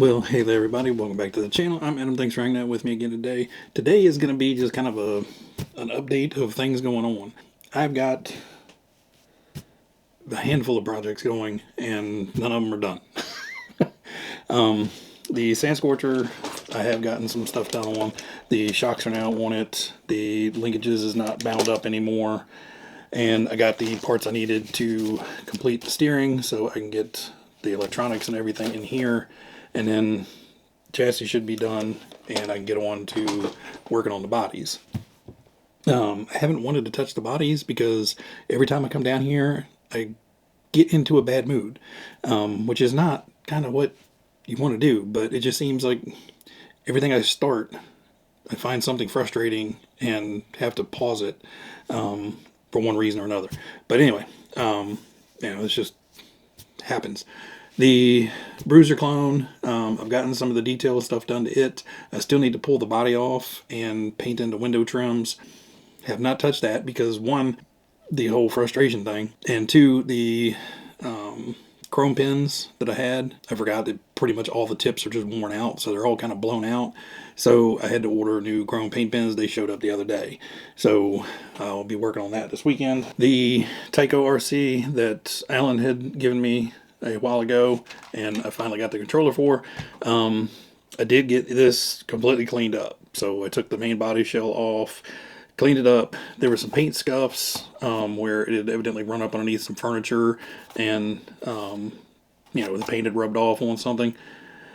Well, hey there everybody, welcome back to the channel. I'm Adam, thanks for hanging out with me again today. Today is going to be just kind of an update of things going on. I've got a handful of projects going and none of them are done. The Sand Scorcher, I have gotten some stuff done on. The shocks are now on it. The linkages is not bound up anymore. And I got the parts I needed to complete the steering so I can get the electronics and everything in here. And then chassis should be done and I can get on to working on the bodies. I haven't wanted to touch the bodies because every time I come down here, I get into a bad mood, which is not kind of what you want to do, but it just seems like everything I start, I find something frustrating and have to pause it for one reason or another. But anyway, it's just happens. The Bruiser clone, I've gotten some of the detail stuff done to it. I still need to pull the body off and paint in the window trims. Have not touched that because one, the whole frustration thing, and two, the chrome pins that I had, I forgot that pretty much all the tips are just worn out, so they're all kind of blown out. So I had to order new chrome paint pins. They showed up the other day, so I'll be working on that this weekend. The Tyco RC that Alan had given me a while ago, and I finally got the controller for. I did get this completely cleaned up. So I took the main body shell off, cleaned it up. There were some paint scuffs where it had evidently run up underneath some furniture, and the paint had rubbed off on something.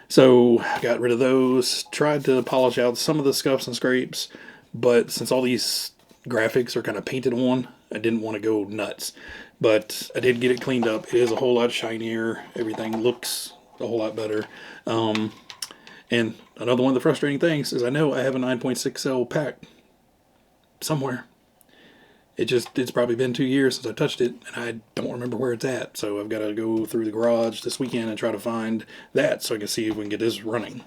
So I got rid of those, tried to polish out some of the scuffs and scrapes, but since all these graphics are kind of painted on, I didn't want to go nuts. But I did get it cleaned up. It is a whole lot shinier. Everything looks a whole lot better. And another one of the frustrating things is I know I have a 9.6L pack somewhere. It's probably been 2 years since I touched it, and I don't remember where it's at. So I've got to go through the garage this weekend and try to find that so I can see if we can get this running.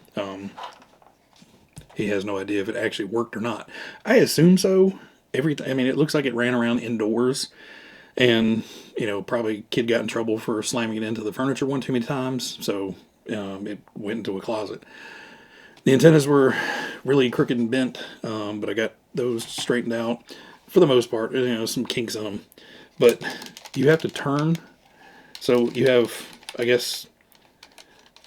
He has no idea if it actually worked or not. I assume so. It looks like it ran around indoors. And, probably kid got in trouble for slamming it into the furniture one too many times, so it went into a closet. The antennas were really crooked and bent, but I got those straightened out for the most part. Some kinks in them. But you have to turn, so you have, I guess,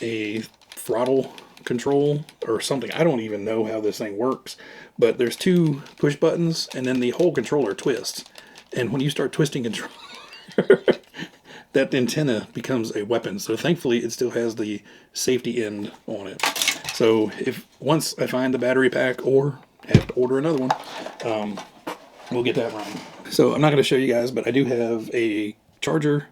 a throttle control or something. I don't even know how this thing works, but there's two push buttons, and then the whole controller twists. And when you start twisting control, that antenna becomes a weapon. So thankfully, it still has the safety end on it. So once I find the battery pack or have to order another one, we'll get that running. So I'm not going to show you guys, but I do have a charger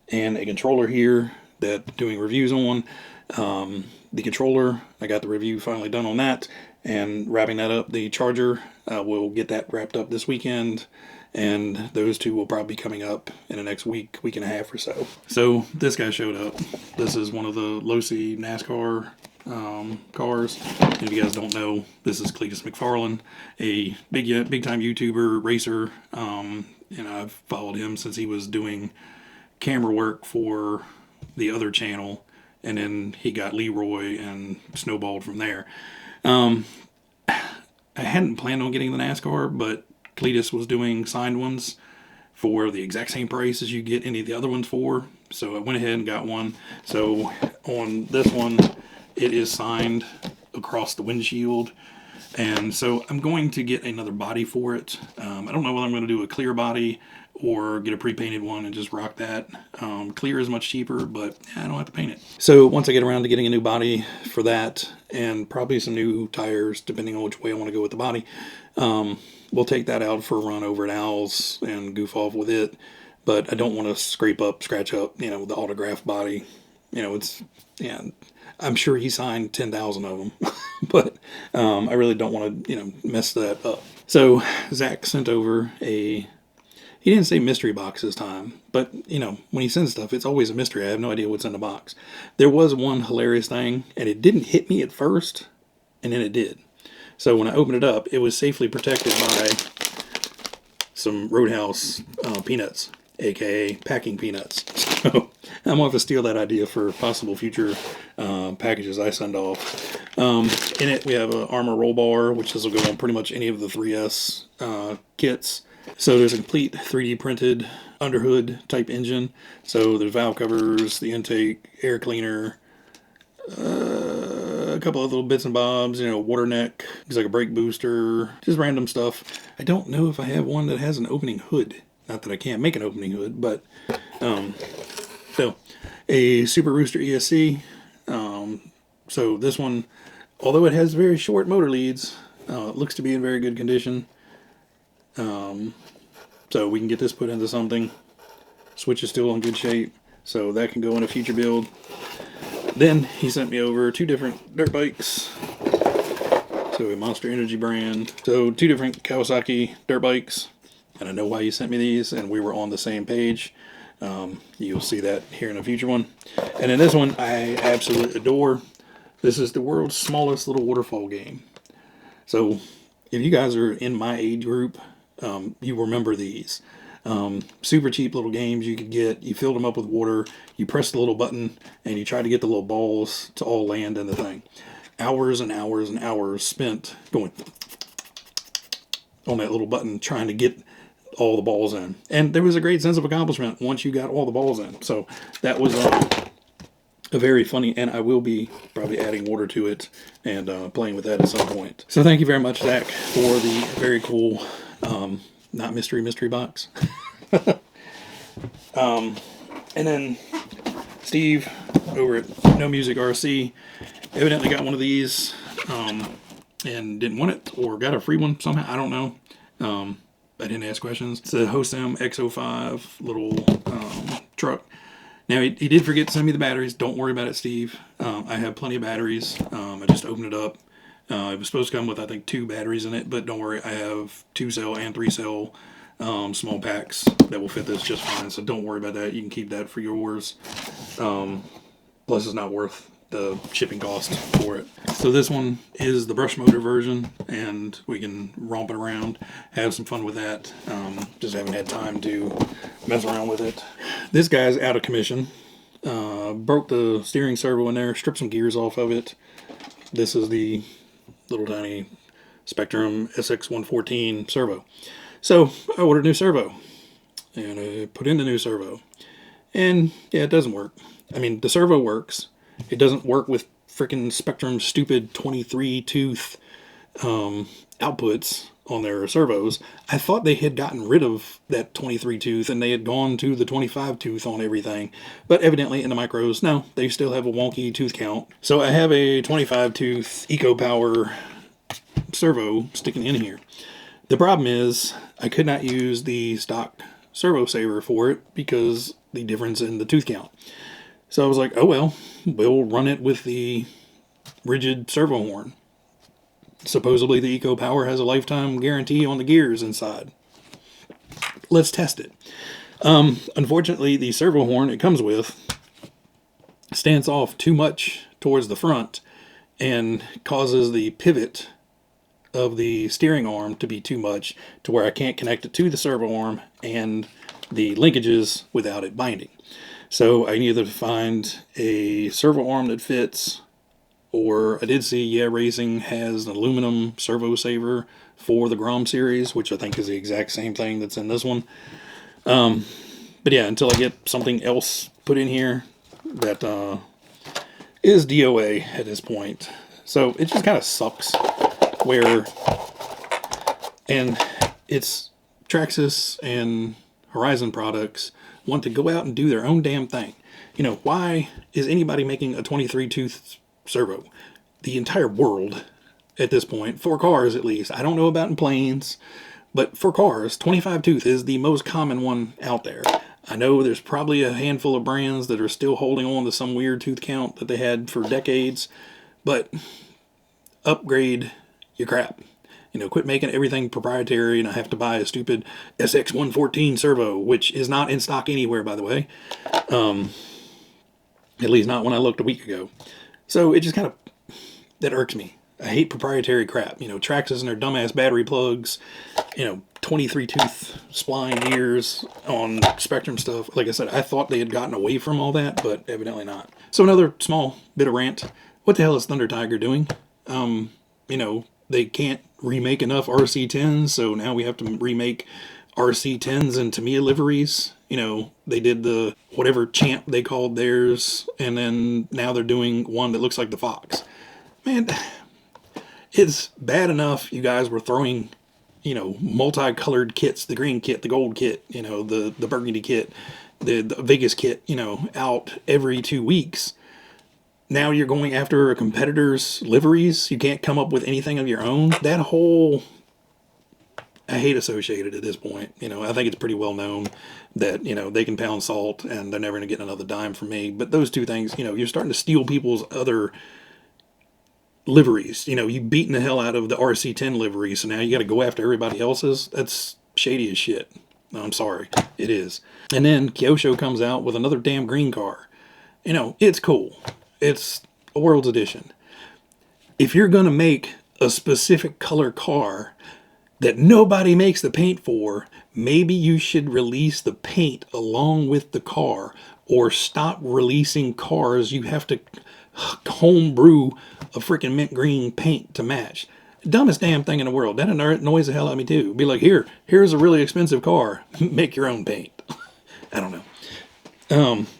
and a controller here that I'm doing reviews on. The controller, I got the review finally done on that, and wrapping that up. The charger, we'll get that wrapped up this weekend. And those two will probably be coming up in the next week and a half or so. So this guy showed up. This is one of the low-C NASCAR cars. And if you guys don't know, this is Cletus McFarlane, a big-time YouTuber, racer. And I've followed him since he was doing camera work for the other channel. And then he got Leroy and snowballed from there. I hadn't planned on getting the NASCAR, but Cletus was doing signed ones for the exact same price as you get any of the other ones for. So I went ahead and got one. So on this one, it is signed across the windshield. And so I'm going to get another body for it. I don't know whether I'm going to do a clear body or get a pre-painted one and just rock that. Clear is much cheaper, but I don't have to paint it. So once I get around to getting a new body for that, and probably some new tires, depending on which way I want to go with the body, we'll take that out for a run over at Al's and goof off with it. But I don't want to scratch up, the autograph body. I'm sure he signed 10,000 of them, but I really don't want to, mess that up. So Zach sent over he didn't say mystery box this time, but, when he sends stuff, it's always a mystery. I have no idea what's in the box. There was one hilarious thing, and it didn't hit me at first, and then it did. So when I opened it up, it was safely protected by some Roadhouse peanuts, aka packing peanuts. So I'm going to have to steal that idea for possible future packages I send off. In it, we have an armor roll bar, which this will go on pretty much any of the 3S kits. So there's a complete 3D printed underhood type engine. So there's valve covers, the intake, air cleaner, a couple of little bits and bobs, water neck, looks like a brake booster, just random stuff. I don't know if I have one that has an opening hood. Not that I can't make an opening hood, but so a Super Rooster ESC. So this one, although it has very short motor leads, looks to be in very good condition. So we can get this put into something. Switch is still in good shape, so that can go in a future build. Then he sent me over 2 different dirt bikes. So a Monster Energy brand. So 2 different Kawasaki dirt bikes. And I know why you sent me these, and we were on the same page. You'll see that here in a future one. And then this one I absolutely adore. This is the world's smallest little waterfall game. So if you guys are in my age group, you remember these. Super cheap little games you could get. You filled them up with water, you press the little button, and you try to get the little balls to all land in the thing. Hours and hours and hours spent going on that little button trying to get all the balls in. And there was a great sense of accomplishment once you got all the balls in. So that was a very funny, and I will be probably adding water to it and playing with that at some point. So thank you very much, Zach, for the very cool not mystery box. And then Steve over at No Music RC evidently got one of these and didn't want it, or got a free one somehow. I don't know. I didn't ask questions. It's a Hosam X05 little truck. Now, he did forget to send me the batteries. Don't worry about it, Steve. I have plenty of batteries. I just opened it up. It was supposed to come with, I think, 2 batteries in it, but don't worry. I have 2-cell and 3-cell small packs that will fit this just fine, so don't worry about that. You can keep that for yours. Plus, it's not worth the shipping cost for it. So this one is the brush motor version, and we can romp it around, have some fun with that. Just haven't had time to mess around with it. This guy's out of commission. Broke the steering servo in there, stripped some gears off of it. This is the little tiny Spectrum SX114 servo. So I ordered a new servo, and I put in the new servo, and yeah, it doesn't work. I mean, the servo works. It doesn't work with freaking Spectrum stupid 23 tooth outputs on their servos. I thought they had gotten rid of that 23 tooth and they had gone to the 25 tooth on everything. But evidently in the micros, no, they still have a wonky tooth count. So I have a 25 tooth Eco Power servo sticking in here. The problem is I could not use the stock servo saver for it because the difference in the tooth count. So I was like, oh well, we'll run it with the rigid servo horn. Supposedly the Eco Power has a lifetime guarantee on the gears inside. Let's test it. Unfortunately, the servo horn it comes with stands off too much towards the front and causes the pivot of the steering arm to be too much to where I can't connect it to the servo arm and the linkages without it binding. So I need to find a servo arm that fits, or I did see, yeah, Racing has an aluminum servo saver for the Grom series, which I think is the exact same thing that's in this one. But yeah, until I get something else put in here that is DOA at this point. So it just kind of sucks where, and it's Traxxas and Horizon products want to go out and do their own damn thing. You know, why is anybody making a 23 tooth servo? The entire world at this point, for cars at least, I don't know about in planes, but for cars, 25 tooth is the most common one out there. I know there's probably a handful of brands that are still holding on to some weird tooth count that they had for decades, but upgrade your crap. You know, quit making everything proprietary and I have to buy a stupid SX114 servo, which is not in stock anywhere, by the way. At least not when I looked a week ago. So it just kind of, that irks me. I hate proprietary crap. You know, Traxxas and their dumbass battery plugs. You know, 23 tooth spline ears on Spectrum stuff. Like I said, I thought they had gotten away from all that, but evidently not. So another small bit of rant. What the hell is Thunder Tiger doing? You know, they can't remake enough RC10s, so now we have to remake RC10s and Tamiya liveries. You know, they did the whatever champ they called theirs, and then now they're doing one that looks like the Fox. Man, it's bad enough you guys were throwing, you know, multicolored kits, the green kit, the gold kit, you know, the burgundy kit, the Vegas kit, you know, out every 2 weeks. Now you're going after a competitor's liveries. You can't come up with anything of your own. That whole, I hate Associated at this point. You know, I think it's pretty well known that, you know, they can pound salt and they're never going to get another dime from me. But those two things, you know, you're starting to steal people's other liveries. You know, you've beaten the hell out of the RC10 livery, so now you got to go after everybody else's. That's shady as shit. I'm sorry. It is. And then Kyosho comes out with another damn green car. You know, it's cool. It's a World's Edition. If you're going to make a specific color car that nobody makes the paint for, maybe you should release the paint along with the car, or stop releasing cars you have to homebrew a freaking mint green paint to match. Dumbest damn thing in the world. That annoys the hell out of me too. Be like, here's a really expensive car. Make your own paint. I don't know.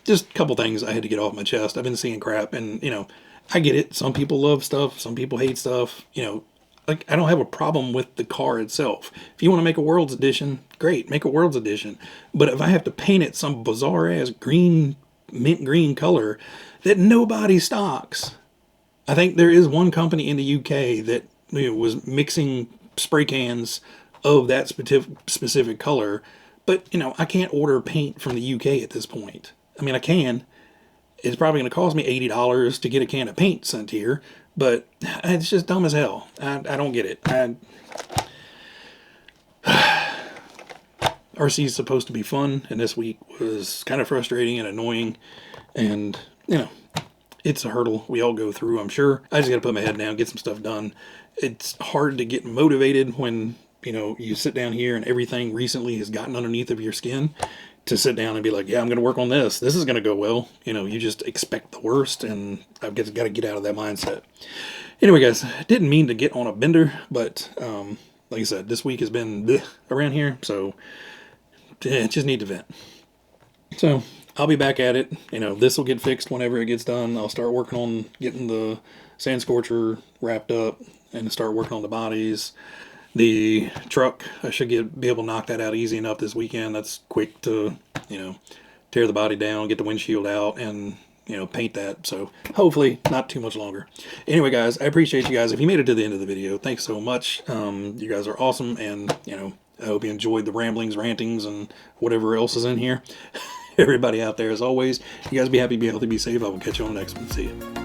Just a couple things I had to get off my chest. I've been seeing crap, and, you know, I get it. Some people love stuff. Some people hate stuff. You know, like, I don't have a problem with the car itself. If you want to make a World's Edition, great, make a World's Edition. But if I have to paint it some bizarre-ass green, mint green color that nobody stocks. I think there is one company in the UK that, you know, was mixing spray cans of that specific color. But, you know, I can't order paint from the UK at this point. I mean, I can. It's probably going to cost me $80 to get a can of paint sent here. But it's just dumb as hell. I don't get it. RC is supposed to be fun, and this week was kind of frustrating and annoying. And, you know, it's a hurdle we all go through, I'm sure. I just got to put my head down, get some stuff done. It's hard to get motivated when, you know, you sit down here and everything recently has gotten underneath of your skin, to sit down and be like, yeah, I'm going to work on this. This is going to go well. You know, you just expect the worst, and I've got to get out of that mindset. Anyway, guys, didn't mean to get on a bender, but like I said, this week has been bleh around here, so just need to vent. So I'll be back at it. You know, this will get fixed whenever it gets done. I'll start working on getting the sand scorcher wrapped up and start working on the bodies. The truck, I should be able to knock that out easy enough this weekend. That's quick to, you know, tear the body down, get the windshield out, and, you know, paint that. So hopefully not too much longer. Anyway, guys, I appreciate you guys. If you made it to the end of the video, thanks so much. You guys are awesome, and, you know, I hope you enjoyed the ramblings, rantings, and whatever else is in here. Everybody out there, as always, you guys be happy, be healthy, be safe. I will catch you on the next one. See you.